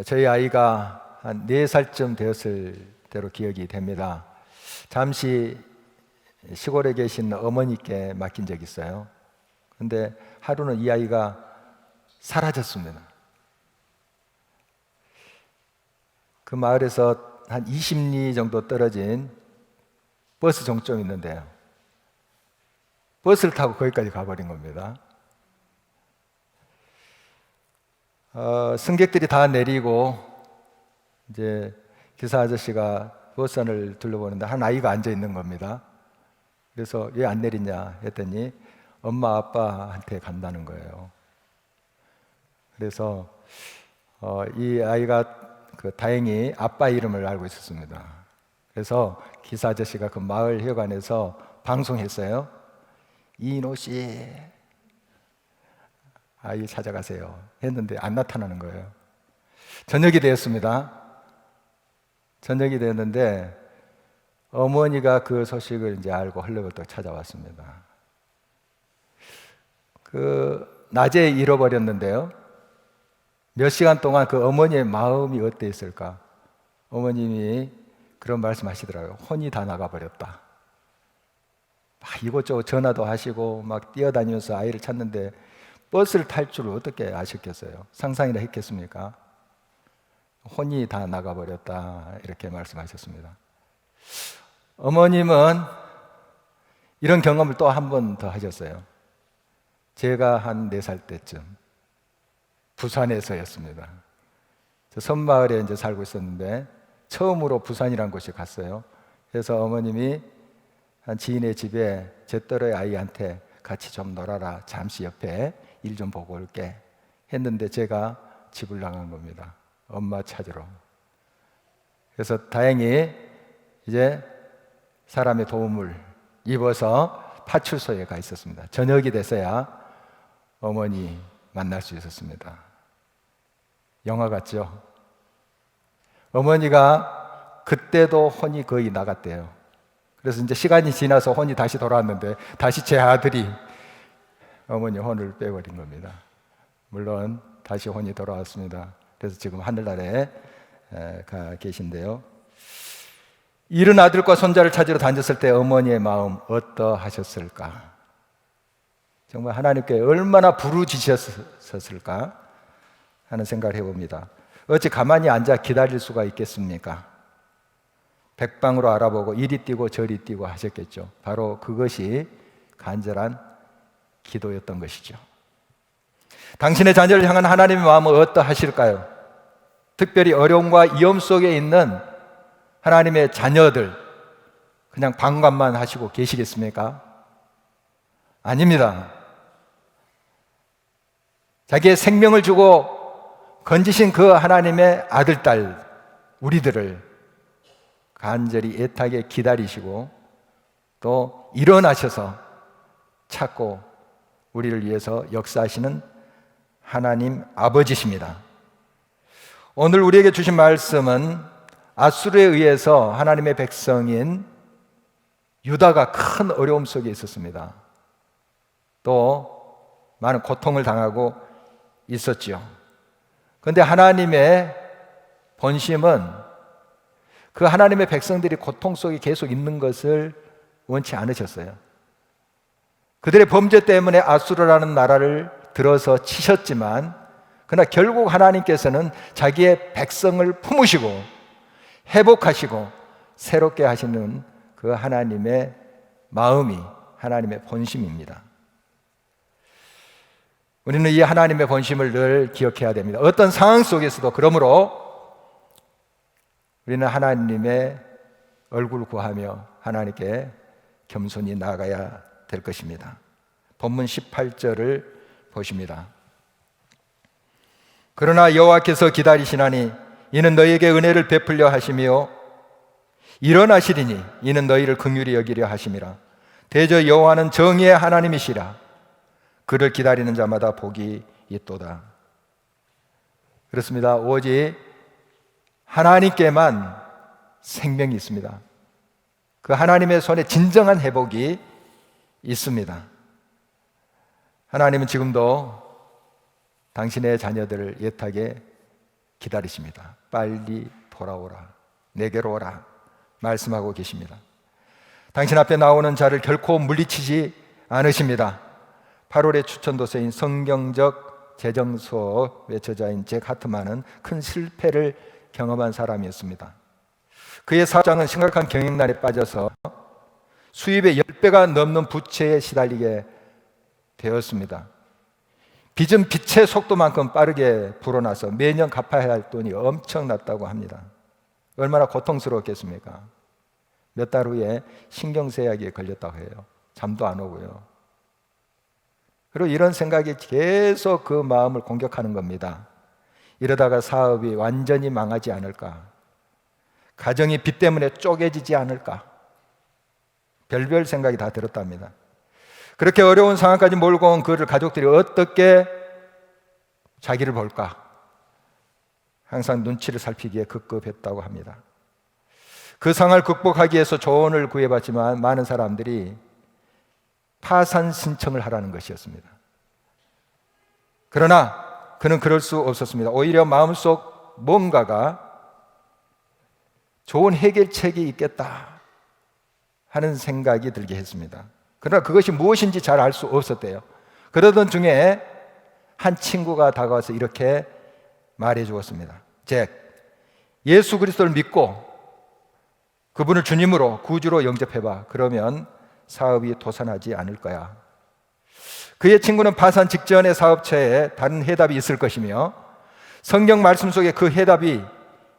저희 아이가 한 4살쯤 되었을 때로 기억이 됩니다. 잠시 시골에 계신 어머니께 맡긴 적이 있어요. 근데 하루는 이 아이가 사라졌습니다. 그 마을에서 한 20리 정도 떨어진 버스 종점이 있는데요. 버스를 타고 거기까지 가버린 겁니다. 승객들이 다 내리고 이제 기사 아저씨가 버스 안을 둘러보는데 한 아이가 앉아 있는 겁니다. 그래서 왜 안 내리냐 했더니 엄마 아빠한테 간다는 거예요. 그래서 이 아이가 다행히 아빠 이름을 알고 있었습니다. 그래서 기사 아저씨가 그 마을 회관에서 방송했어요. 이인호 씨, 아이 찾아가세요 했는데 안 나타나는 거예요. 저녁이 되었습니다. 저녁이 되었는데 어머니가 그 소식을 이제 알고 헐레벌떡 찾아왔습니다. 낮에 잃어버렸는데요. 몇 시간 동안 그 어머니의 마음이 어땠을까? 어머님이 그런 말씀 하시더라고요. 혼이 다 나가버렸다. 막 이곳저곳 전화도 하시고 막 뛰어다니면서 아이를 찾는데 버스를 탈 줄 어떻게 아셨겠어요? 상상이나 했겠습니까? 혼이 다 나가버렸다 이렇게 말씀하셨습니다. 어머님은 이런 경험을 또 한 번 더 하셨어요. 제가 한 4살 때쯤 부산에서였습니다. 저 섬마을에 이제 살고 있었는데 처음으로 부산이라는 곳에 갔어요. 그래서 어머님이 한 지인의 집에 제 또래 아이한테 같이 좀 놀아라. 잠시 옆에 일 좀 보고 올게 했는데 제가 집을 나간 겁니다. 엄마 찾으러. 그래서 다행히 이제 사람의 도움을 입어서 파출소에 가 있었습니다. 저녁이 돼서야 어머니 만날 수 있었습니다. 영화 같죠? 어머니가 그때도 혼이 거의 나갔대요. 그래서 이제 시간이 지나서 혼이 다시 돌아왔는데 다시 제 아들이 어머니 혼을 빼버린 겁니다. 물론 다시 혼이 돌아왔습니다. 그래서 지금 하늘나라에 가 계신데요. 잃은 아들과 손자를 찾으러 다녔을 때 어머니의 마음 어떠하셨을까? 정말 하나님께 얼마나 부르짖으셨을까 하는 생각을 해봅니다. 어찌 가만히 앉아 기다릴 수가 있겠습니까? 백방으로 알아보고 이리 뛰고 저리 뛰고 하셨겠죠. 바로 그것이 간절한 기도였던 것이죠. 당신의 자녀를 향한 하나님의 마음은 어떠하실까요? 특별히 어려움과 위험 속에 있는 하나님의 자녀들 그냥 방관만 하시고 계시겠습니까? 아닙니다. 자기의 생명을 주고 건지신 그 하나님의 아들, 딸, 우리들을 간절히 애타게 기다리시고 또 일어나셔서 찾고 우리를 위해서 역사하시는 하나님 아버지십니다. 오늘 우리에게 주신 말씀은 앗수르에 의해서 하나님의 백성인 유다가 큰 어려움 속에 있었습니다. 또 많은 고통을 당하고 있었지요. 그런데 하나님의 본심은 그 하나님의 백성들이 고통 속에 계속 있는 것을 원치 않으셨어요. 그들의 범죄 때문에 앗수르라는 나라를 들어서 치셨지만 그러나 결국 하나님께서는 자기의 백성을 품으시고 회복하시고 새롭게 하시는 그 하나님의 마음이 하나님의 본심입니다. 우리는 이 하나님의 본심을 늘 기억해야 됩니다. 어떤 상황 속에서도 그러므로 우리는 하나님의 얼굴을 구하며 하나님께 겸손히 나아가야 될 것입니다. 본문 18절을 보십니다. 그러나 여호와께서 기다리시나니 이는 너희에게 은혜를 베풀려 하시며 일어나시리니 이는 너희를 긍휼히 여기려 하심이라. 대저 여호와는 정의의 하나님이시라. 그를 기다리는 자마다 복이 있도다. 그렇습니다. 오직 하나님께만 생명이 있습니다. 그 하나님의 손에 진정한 회복이 있습니다. 하나님은 지금도 당신의 자녀들을 애타게 기다리십니다. 빨리 돌아오라, 내게로 오라 말씀하고 계십니다. 당신 앞에 나오는 자를 결코 물리치지 않으십니다. 8월의 추천도서인 성경적 재정수업의 저자인 잭 하트만은 큰 실패를 경험한 사람이었습니다. 그의 사업장은 심각한 경영난에 빠져서 수입의 10배가 넘는 부채에 시달리게 되었습니다. 빚은 빛의 속도만큼 빠르게 불어나서 매년 갚아야 할 돈이 엄청났다고 합니다. 얼마나 고통스러웠겠습니까? 몇 달 후에 신경쇠약에 걸렸다고 해요. 잠도 안 오고요. 그리고 이런 생각이 계속 그 마음을 공격하는 겁니다. 이러다가 사업이 완전히 망하지 않을까? 가정이 빚 때문에 쪼개지지 않을까? 별별 생각이 다 들었답니다. 그렇게 어려운 상황까지 몰고 온 그를 가족들이 어떻게 자기를 볼까? 항상 눈치를 살피기에 급급했다고 합니다. 그 상황을 극복하기 위해서 조언을 구해봤지만 많은 사람들이 파산 신청을 하라는 것이었습니다. 그러나 그는 그럴 수 없었습니다. 오히려 마음속 뭔가가 좋은 해결책이 있겠다 하는 생각이 들게 했습니다. 그러나 그것이 무엇인지 잘 알 수 없었대요. 그러던 중에 한 친구가 다가와서 이렇게 말해 주었습니다. 잭, 예수 그리스도를 믿고 그분을 주님으로 구주로 영접해봐. 그러면 사업이 도산하지 않을 거야. 그의 친구는 파산 직전의 사업체에 다른 해답이 있을 것이며 성경 말씀 속에 그 해답이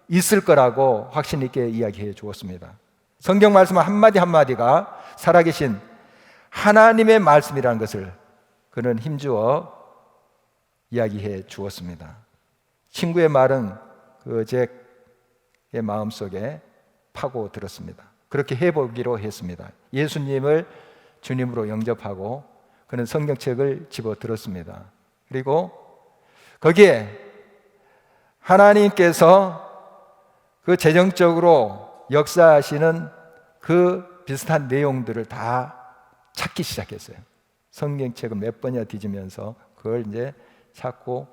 있을 거라고 확신 있게 이야기해 주었습니다. 성경 말씀 한마디 한마디가 살아계신 하나님의 말씀이라는 것을 그는 힘주어 이야기해 주었습니다. 친구의 말은 그 잭의 마음속에 파고들었습니다. 그렇게 해보기로 했습니다. 예수님을 주님으로 영접하고 그는 성경책을 집어들었습니다. 그리고 거기에 하나님께서 그 재정적으로 역사하시는 그 비슷한 내용들을 다 찾기 시작했어요. 성경책을 몇 번이나 뒤지면서 그걸 이제 찾고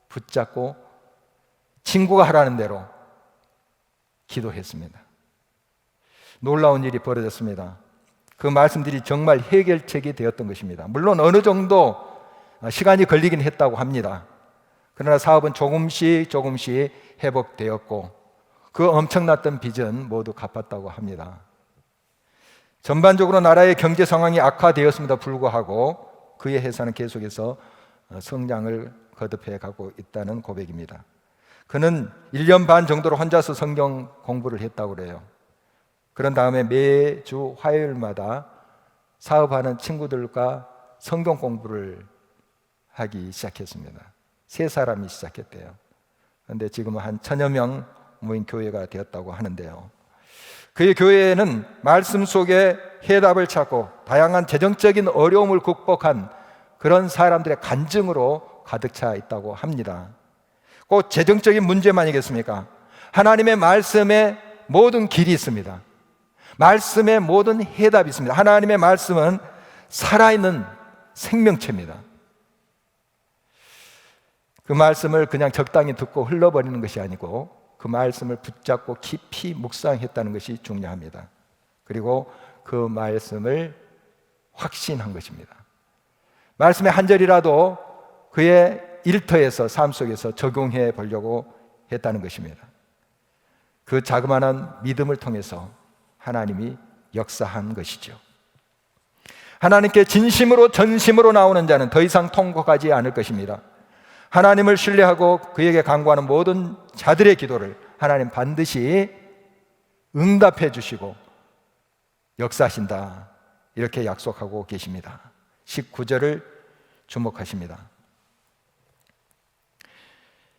붙잡고 친구가 하라는 대로 기도했습니다. 놀라운 일이 벌어졌습니다. 그 말씀들이 정말 해결책이 되었던 것입니다. 물론 어느 정도 시간이 걸리긴 했다고 합니다. 그러나 사업은 조금씩 회복되었고 그 엄청났던 빚은 모두 갚았다고 합니다. 전반적으로 나라의 경제 상황이 악화되었음에도 불구하고 그의 회사는 계속해서 성장을 거듭해 가고 있다는 고백입니다. 그는 1년 반 정도로 혼자서 성경 공부를 했다고 그래요. 그런 다음에 매주 화요일마다 사업하는 친구들과 성경 공부를 하기 시작했습니다. 3사람이 시작했대요. 그런데 지금은 한 1000여 명 모인 교회가 되었다고 하는데요. 그의 교회에는 말씀 속에 해답을 찾고 다양한 재정적인 어려움을 극복한 그런 사람들의 간증으로 가득 차 있다고 합니다. 꼭 재정적인 문제만이겠습니까? 하나님의 말씀에 모든 길이 있습니다. 말씀에 모든 해답이 있습니다. 하나님의 말씀은 살아있는 생명체입니다. 그 말씀을 그냥 적당히 듣고 흘러버리는 것이 아니고 그 말씀을 붙잡고 깊이 묵상했다는 것이 중요합니다. 그리고 그 말씀을 확신한 것입니다. 말씀의 한 절이라도 그의 일터에서 삶 속에서 적용해 보려고 했다는 것입니다. 그 자그마한 믿음을 통해서 하나님이 역사한 것이죠. 하나님께 진심으로 전심으로 나오는 자는 더 이상 통곡하지 않을 것입니다. 하나님을 신뢰하고 그에게 간구하는 모든 자들의 기도를 하나님 반드시 응답해 주시고 역사하신다, 이렇게 약속하고 계십니다. 19절을 주목하십니다.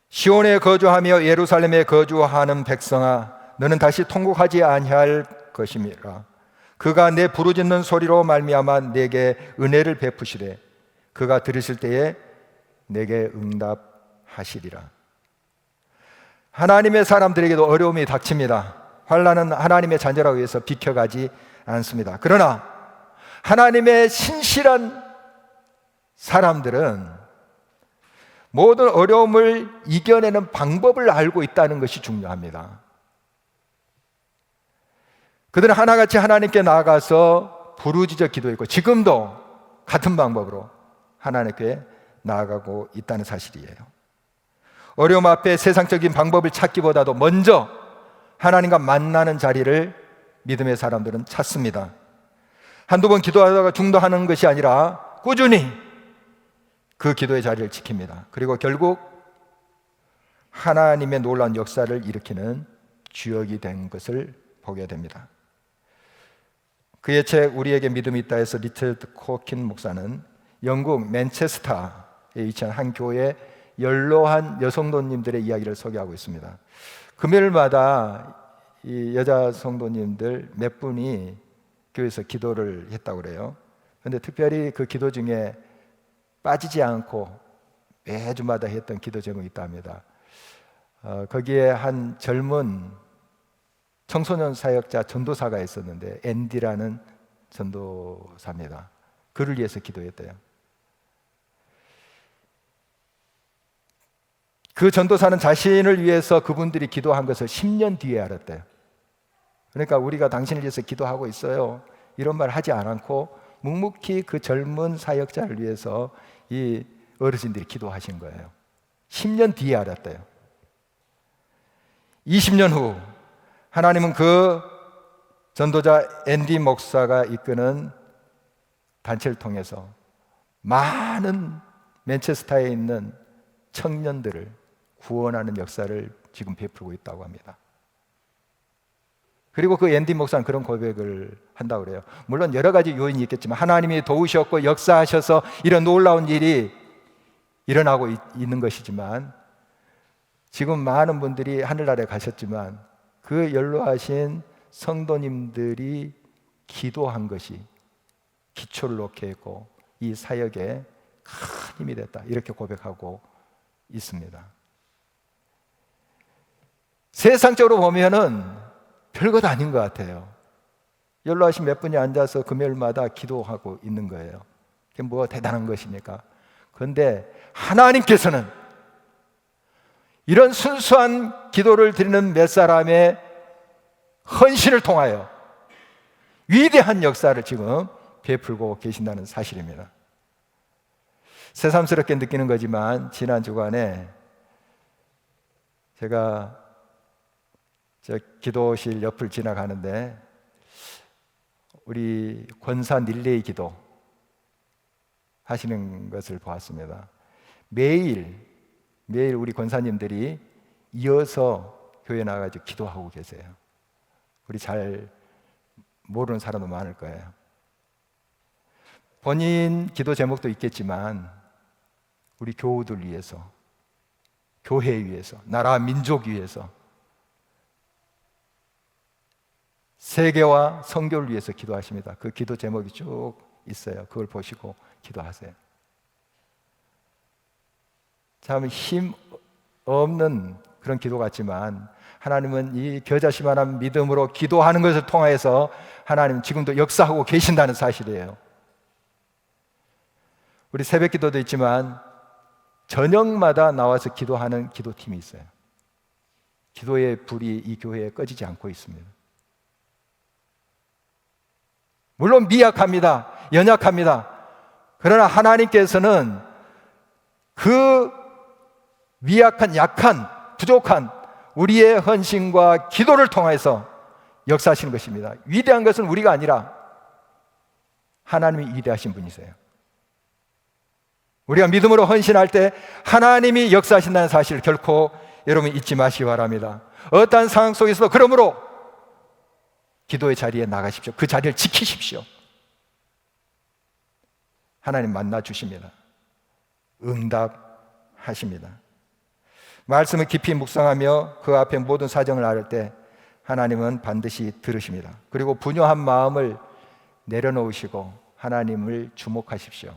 시온에 거주하며 예루살렘에 거주하는 백성아, 너는 다시 통곡하지 아니할 것임이라. 그가 내 부르짖는 소리로 말미암아 내게 은혜를 베푸시되 그가 들으실 때에 내게 응답하시리라. 하나님의 사람들에게도 어려움이 닥칩니다. 환난은 하나님의 자녀라고 해서 비켜가지 않습니다. 그러나 하나님의 신실한 사람들은 모든 어려움을 이겨내는 방법을 알고 있다는 것이 중요합니다. 그들은 하나같이 하나님께 나아가서 부르짖어 기도했고 지금도 같은 방법으로 하나님께 나아가고 있다는 사실이에요. 어려움 앞에 세상적인 방법을 찾기보다도 먼저 하나님과 만나는 자리를 믿음의 사람들은 찾습니다. 한두 번 기도하다가 중도하는 것이 아니라 꾸준히 그 기도의 자리를 지킵니다. 그리고 결국 하나님의 놀라운 역사를 일으키는 주역이 된 것을 보게 됩니다. 그의 책 우리에게 믿음이 있다 해서 리처드 코킨 목사는 영국 맨체스터에 위치한 한 교회 연로한 여성도님들의 이야기를 소개하고 있습니다. 금요일마다 이 여자 성도님들 몇 분이 교회에서 기도를 했다고 그래요. 그런데 특별히 그 기도 중에 빠지지 않고 매주마다 했던 기도 제목이 있다 합니다. 거기에 한 젊은 청소년 사역자 전도사가 있었는데 앤디라는 전도사입니다. 그를 위해서 기도했대요. 그 전도사는 자신을 위해서 그분들이 기도한 것을 10년 뒤에 알았대요. 그러니까 우리가 당신을 위해서 기도하고 있어요, 이런 말 하지 않고 묵묵히 그 젊은 사역자를 위해서 이 어르신들이 기도하신 거예요. 10년 뒤에 알았대요. 20년 후 하나님은 그 전도자 앤디 목사가 이끄는 단체를 통해서 많은 맨체스터에 있는 청년들을 구원하는 역사를 지금 베풀고 있다고 합니다. 그리고 그 앤디 목사는 그런 고백을 한다고 그래요. 물론 여러 가지 요인이 있겠지만 하나님이 도우셨고 역사하셔서 이런 놀라운 일이 일어나고 있는 것이지만 지금 많은 분들이 하늘나라에 가셨지만 그 연로하신 성도님들이 기도한 것이 기초를 놓게 했고 이 사역에 큰 힘이 됐다, 이렇게 고백하고 있습니다. 세상적으로 보면은 별것 아닌 것 같아요. 연로하신 몇 분이 앉아서 금요일마다 기도하고 있는 거예요. 그게 뭐 대단한 것입니까? 그런데 하나님께서는 이런 순수한 기도를 드리는 몇 사람의 헌신을 통하여 위대한 역사를 지금 베풀고 계신다는 사실입니다. 새삼스럽게 느끼는 거지만 지난 주간에 제가 저 기도실 옆을 지나가는데 우리 권사 릴레이 기도 하시는 것을 보았습니다. 매일 우리 권사님들이 이어서 교회 나가서 기도하고 계세요. 우리 잘 모르는 사람도 많을 거예요. 본인 기도 제목도 있겠지만 우리 교우들 위해서, 교회 위해서, 나라 민족 위해서, 세계와 선교를 위해서 기도하십니다. 그 기도 제목이 쭉 있어요. 그걸 보시고 기도하세요. 참 힘 없는 그런 기도 같지만 하나님은 이 겨자씨만한 믿음으로 기도하는 것을 통해서 하나님은 지금도 역사하고 계신다는 사실이에요. 우리 새벽 기도도 있지만 저녁마다 나와서 기도하는 기도팀이 있어요. 기도의 불이 이 교회에 꺼지지 않고 있습니다. 물론 미약합니다. 연약합니다. 그러나 하나님께서는 그 미약한, 약한, 부족한 우리의 헌신과 기도를 통해서 역사하시는 것입니다. 위대한 것은 우리가 아니라 하나님이 위대하신 분이세요. 우리가 믿음으로 헌신할 때 하나님이 역사하신다는 사실을 결코 여러분 잊지 마시기 바랍니다. 어떠한 상황 속에서도 그러므로 기도의 자리에 나가십시오. 그 자리를 지키십시오. 하나님 만나 주십니다. 응답하십니다. 말씀을 깊이 묵상하며 그 앞에 모든 사정을 앓을 때 하나님은 반드시 들으십니다. 그리고 분요한 마음을 내려놓으시고 하나님을 주목하십시오.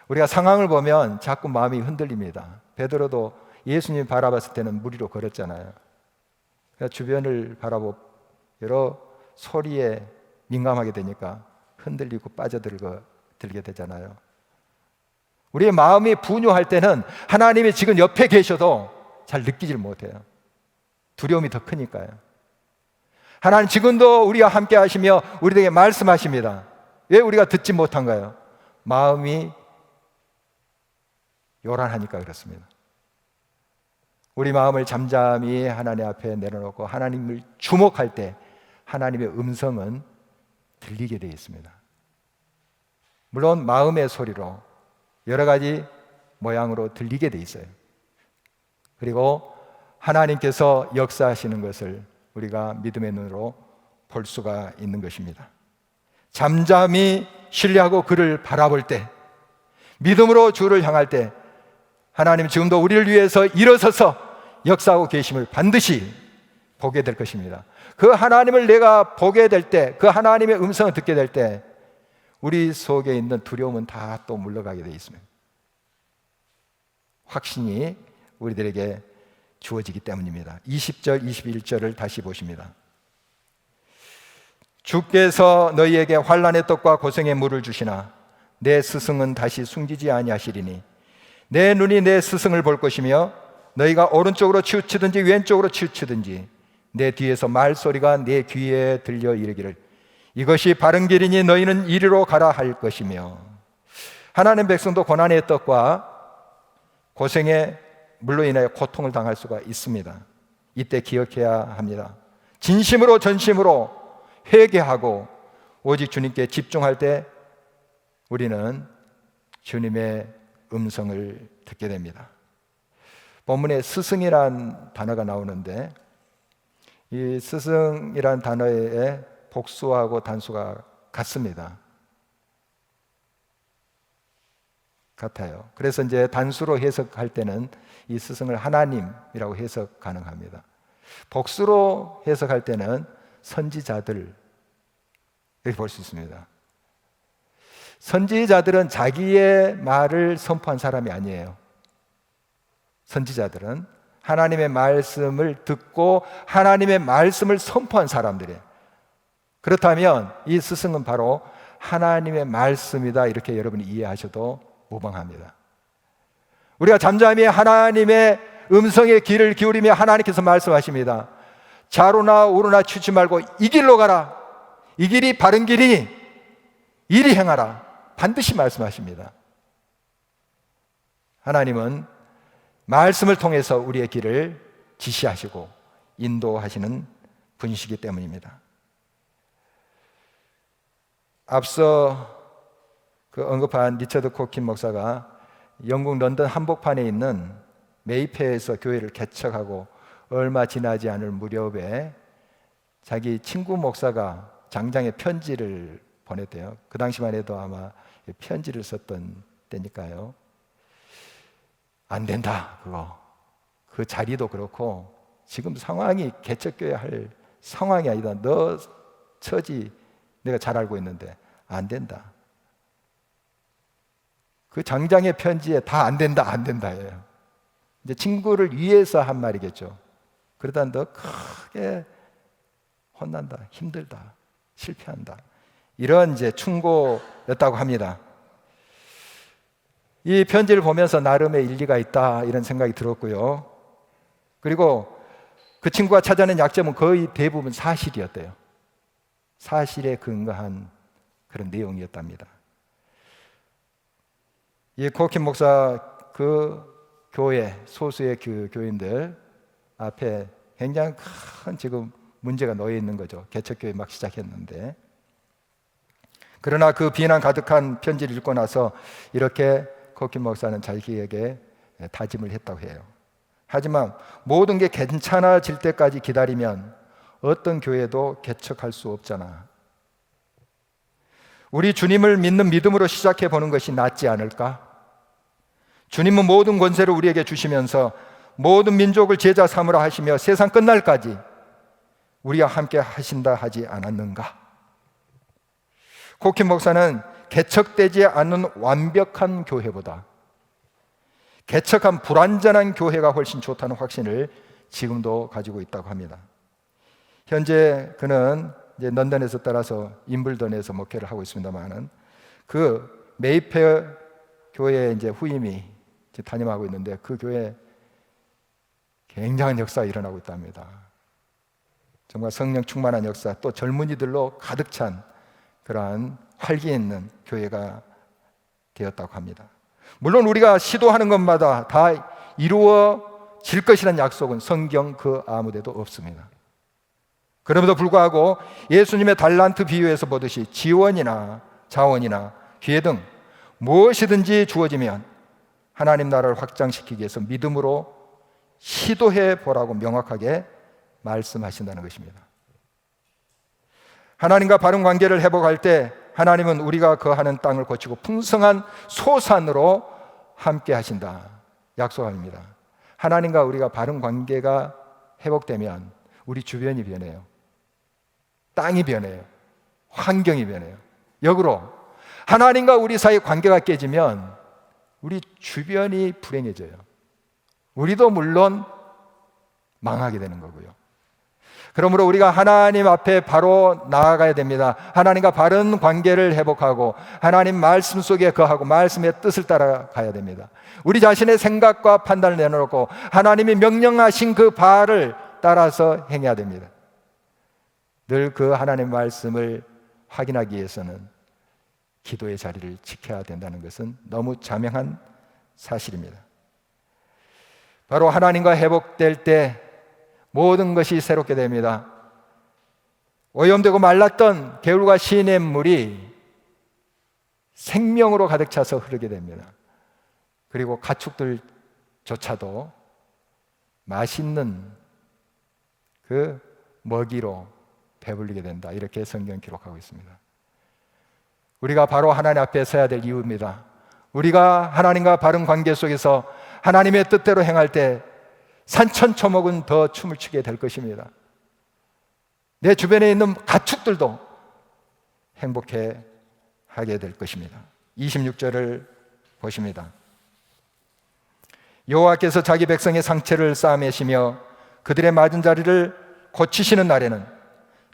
우리가 상황을 보면 자꾸 마음이 흔들립니다. 베드로도 예수님 바라봤을 때는 물 위로 걸었잖아요. 그러니까 주변을 바라보고 여러 소리에 민감하게 되니까 흔들리고 빠져들게 되잖아요. 우리의 마음이 분유할 때는 하나님이 지금 옆에 계셔도 잘 느끼질 못해요. 두려움이 더 크니까요. 하나님 지금도 우리와 함께 하시며 우리에게 말씀하십니다. 왜 우리가 듣지 못한가요? 마음이 요란하니까 그렇습니다. 우리 마음을 잠잠히 하나님 앞에 내려놓고 하나님을 주목할 때 하나님의 음성은 들리게 되어 있습니다. 물론 마음의 소리로 여러 가지 모양으로 들리게 되어 있어요. 그리고 하나님께서 역사하시는 것을 우리가 믿음의 눈으로 볼 수가 있는 것입니다. 잠잠히 신뢰하고 그를 바라볼 때, 믿음으로 주를 향할 때 하나님 지금도 우리를 위해서 일어서서 역사하고 계심을 반드시 보게 될 것입니다. 그 하나님을 내가 보게 될 때, 그 하나님의 음성을 듣게 될 때 우리 속에 있는 두려움은 다 또 물러가게 되어 있습니다. 확신이 우리들에게 주어지기 때문입니다. 20절, 21절을 다시 보십니다. 주께서 너희에게 환난의 떡과 고생의 물을 주시나 내 스승은 다시 숨기지 아니하시리니 내 눈이 내 스승을 볼 것이며 너희가 오른쪽으로 치우치든지 왼쪽으로 치우치든지 내 뒤에서 말소리가 내 귀에 들려 이르기를 이것이 바른 길이니 너희는 이리로 가라 할 것이며. 하나님 백성도 고난의 떡과 고생의 물로 인하여 고통을 당할 수가 있습니다. 이때 기억해야 합니다. 진심으로 전심으로 회개하고 오직 주님께 집중할 때 우리는 주님의 음성을 듣게 됩니다. 본문에 스승이란 단어가 나오는데 이 스승이란 단어의 복수하고 단수가 같습니다. 같아요. 그래서 이제 단수로 해석할 때는 이 스승을 하나님이라고 해석 가능합니다. 복수로 해석할 때는 선지자들 이렇게 볼 수 있습니다. 선지자들은 자기의 말을 선포한 사람이 아니에요. 선지자들은 하나님의 말씀을 듣고 하나님의 말씀을 선포한 사람들이에요. 그렇다면 이 스승은 바로 하나님의 말씀이다 이렇게 여러분이 이해하셔도 무방합니다. 우리가 잠잠히 하나님의 음성에 귀를 기울이며 하나님께서 말씀하십니다. 좌로나 우로나 치우치 말고 이 길로 가라. 이 길이 바른 길이니 이리 행하라. 반드시 말씀하십니다. 하나님은 말씀을 통해서 우리의 길을 지시하시고 인도하시는 분이시기 때문입니다. 앞서 그 언급한 리처드 코킨 목사가 영국 런던 한복판에 있는 메이페에서 교회를 개척하고 얼마 지나지 않을 무렵에 자기 친구 목사가 장장에 편지를 보냈대요. 그 당시만 해도 아마 편지를 썼던 때니까요. 안 된다 그거. 그 자리도 그렇고 지금 상황이 개척교회 할 상황이 아니다. 너 처지 내가 잘 알고 있는데 안 된다. 그 장장의 편지에 다 안 된다, 안 된다예요. 이제 친구를 위해서 한 말이겠죠. 그러다 너 크게 혼난다, 힘들다, 실패한다. 이런 이제 충고였다고 합니다. 이 편지를 보면서 나름의 일리가 있다 이런 생각이 들었고요. 그리고 그 친구가 찾아낸 약점은 거의 대부분 사실이었대요. 사실에 근거한 그런 내용이었답니다. 이 코킨 목사 그 교회, 소수의 그 교인들 앞에 굉장히 큰 지금 문제가 놓여 있는 거죠. 개척교회 막 시작했는데. 그러나 그 비난 가득한 편지를 읽고 나서 이렇게 코킨 목사는 자기에게 다짐을 했다고 해요. 하지만 모든 게 괜찮아질 때까지 기다리면 어떤 교회도 개척할 수 없잖아. 우리 주님을 믿는 믿음으로 시작해 보는 것이 낫지 않을까? 주님은 모든 권세를 우리에게 주시면서 모든 민족을 제자 삼으라 하시며 세상 끝날까지 우리와 함께 하신다 하지 않았는가? 코킨 목사는 개척되지 않는 완벽한 교회보다 개척한 불완전한 교회가 훨씬 좋다는 확신을 지금도 가지고 있다고 합니다. 현재 그는 이제 런던에서 따라서 임블던에서 목회를 하고 있습니다만은 그 메이페어 교회에 이제 후임이 이제 담임하고 있는데 그 교회에 굉장한 역사가 일어나고 있답니다. 정말 성령 충만한 역사, 또 젊은이들로 가득 찬 그러한 활기 있는 교회가 되었다고 합니다. 물론 우리가 시도하는 것마다 다 이루어질 것이라는 약속은 성경 그 아무데도 없습니다. 그럼에도 불구하고 예수님의 달란트 비유에서 보듯이 지원이나 자원이나 기회 등 무엇이든지 주어지면 하나님 나라를 확장시키기 위해서 믿음으로 시도해 보라고 명확하게 말씀하신다는 것입니다. 하나님과 바른 관계를 회복할 때 하나님은 우리가 거하는 땅을 고치고 풍성한 소산으로 함께 하신다 약속합니다. 하나님과 우리가 바른 관계가 회복되면 우리 주변이 변해요. 땅이 변해요. 환경이 변해요. 역으로 하나님과 우리 사이 관계가 깨지면 우리 주변이 불행해져요. 우리도 물론 망하게 되는 거고요. 그러므로 우리가 하나님 앞에 바로 나아가야 됩니다. 하나님과 바른 관계를 회복하고 하나님 말씀 속에 거하고 말씀의 뜻을 따라가야 됩니다. 우리 자신의 생각과 판단을 내놓고 하나님이 명령하신 그 바를 따라서 행해야 됩니다. 늘 그 하나님 말씀을 확인하기 위해서는 기도의 자리를 지켜야 된다는 것은 너무 자명한 사실입니다. 바로 하나님과 회복될 때 모든 것이 새롭게 됩니다. 오염되고 말랐던 개울과 시냇물이 생명으로 가득 차서 흐르게 됩니다. 그리고 가축들조차도 맛있는 그 먹이로 배불리게 된다. 이렇게 성경 기록하고 있습니다. 우리가 바로 하나님 앞에 서야 될 이유입니다. 우리가 하나님과 바른 관계 속에서 하나님의 뜻대로 행할 때 산천초목은 더 춤을 추게 될 것입니다. 내 주변에 있는 가축들도 행복해 하게 될 것입니다. 26절을 보십니다. 여호와께서 자기 백성의 상처를 싸매시며 그들의 맞은 자리를 고치시는 날에는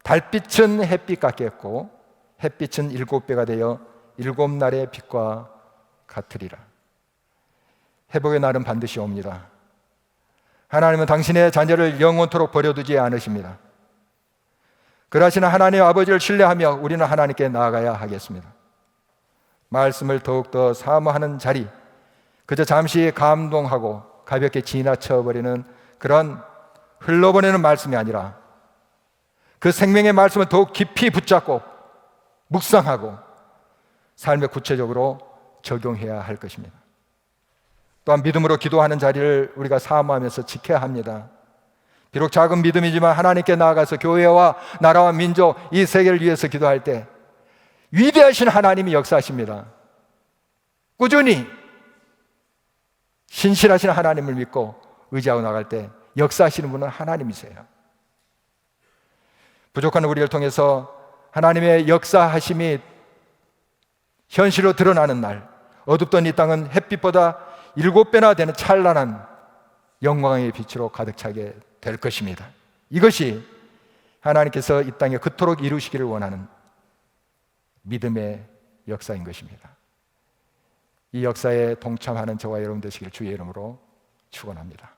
달빛은 햇빛 같겠고 햇빛은 7배가 되어 7날의 빛과 같으리라. 회복의 날은 반드시 옵니다. 하나님은 당신의 자녀를 영원토록 버려두지 않으십니다. 그러시는 하나님 아버지를 신뢰하며 우리는 하나님께 나아가야 하겠습니다. 말씀을 더욱더 사모하는 자리, 그저 잠시 감동하고 가볍게 지나쳐버리는 그런 흘러보내는 말씀이 아니라 그 생명의 말씀을 더욱 깊이 붙잡고 묵상하고 삶에 구체적으로 적용해야 할 것입니다. 또한 믿음으로 기도하는 자리를 우리가 사모하면서 지켜야 합니다. 비록 작은 믿음이지만 하나님께 나아가서 교회와 나라와 민족, 이 세계를 위해서 기도할 때 위대하신 하나님이 역사하십니다. 꾸준히 신실하신 하나님을 믿고 의지하고 나갈 때 역사하시는 분은 하나님이세요. 부족한 우리를 통해서 하나님의 역사하심이 현실로 드러나는 날, 어둡던 이 땅은 햇빛보다 7배나 되는 찬란한 영광의 빛으로 가득 차게 될 것입니다. 이것이 하나님께서 이 땅에 그토록 이루시기를 원하는 믿음의 역사인 것입니다. 이 역사에 동참하는 저와 여러분 되시길 주의 이름으로 축원합니다.